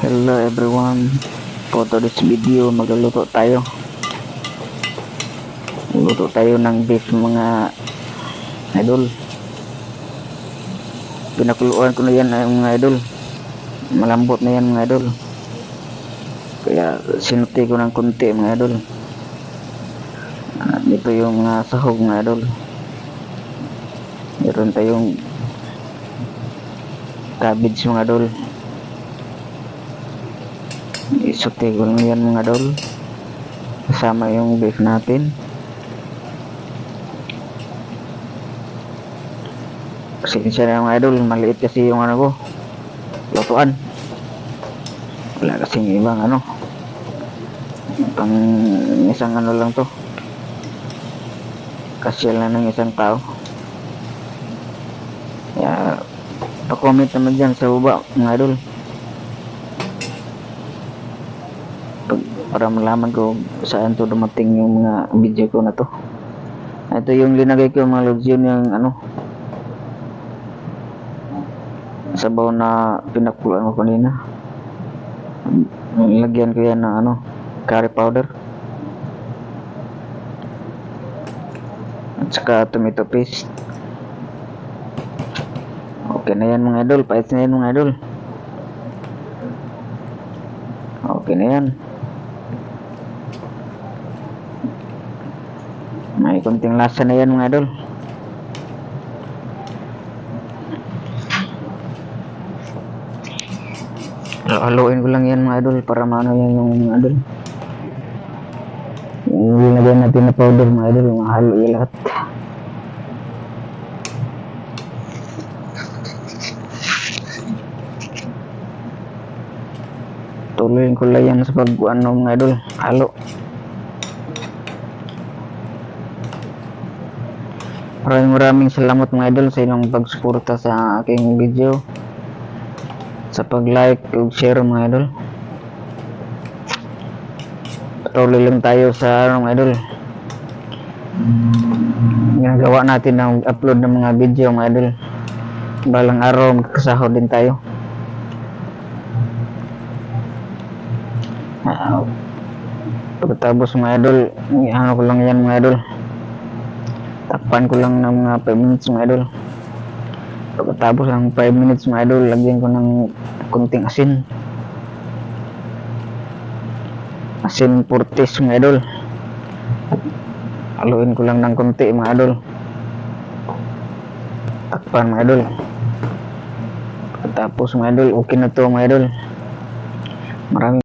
Hello everyone, for today's video magluluto tayo ng beef mga idol. Pinakuluan ko na yan mga idol, malambot na yan mga idol, kaya sinuti ko ng konti mga idol. At ito yung mga sahog mga idol, meron tayong cabbage mga idol. Isuti ko lang yan mga idol, kasama yung beef natin. Pasensya na mga idol, maliit kasi yung ano ko, lutuan. Wala kasing ibang ano, pang isang ano lang to, kasyal na ng isang tao. Kaya pa-comment naman dyan sa baba mga idol, para malaman ko saan to dumating yung mga video ko na to. Ito yung linagay ko mga lods, yun yung ano, sabaw na pinakuluan ko kanina. Lagyan ko yan ng ano, curry powder at saka tomato paste. Okay na yan mga idol, pait na yan mga idol. Okay na yan, may konting lasa na yan mga idol. Haluin ko lang yan mga idol para maano yan yung mga idol, yung linagyan natin na powder mga idol, mahalo yung lahat. Tuloyin ko lang yan sa pag-ano mga idol, halo. Maraming salamat mga idol sa inyong pagsuporta sa aking video, sa pag-like ug share mga idol. Patuloy lang tayo sa mga idol, ginagawa natin ng upload ng mga video mga idol. Balang araw magkasahod din tayo. Pagkatapos mga idol, ano ko lang yan mga idol, takpan ko lang ng mga 5 minutes mga idol. Pagkatapos ng 5 minutes mga idol, lagyan ko ng kunting asin purtis mga idol. Haluin ko lang ng konti mga idol, takpan mga idol. Pagkatapos mga idol, okay na to mga idol. Maraming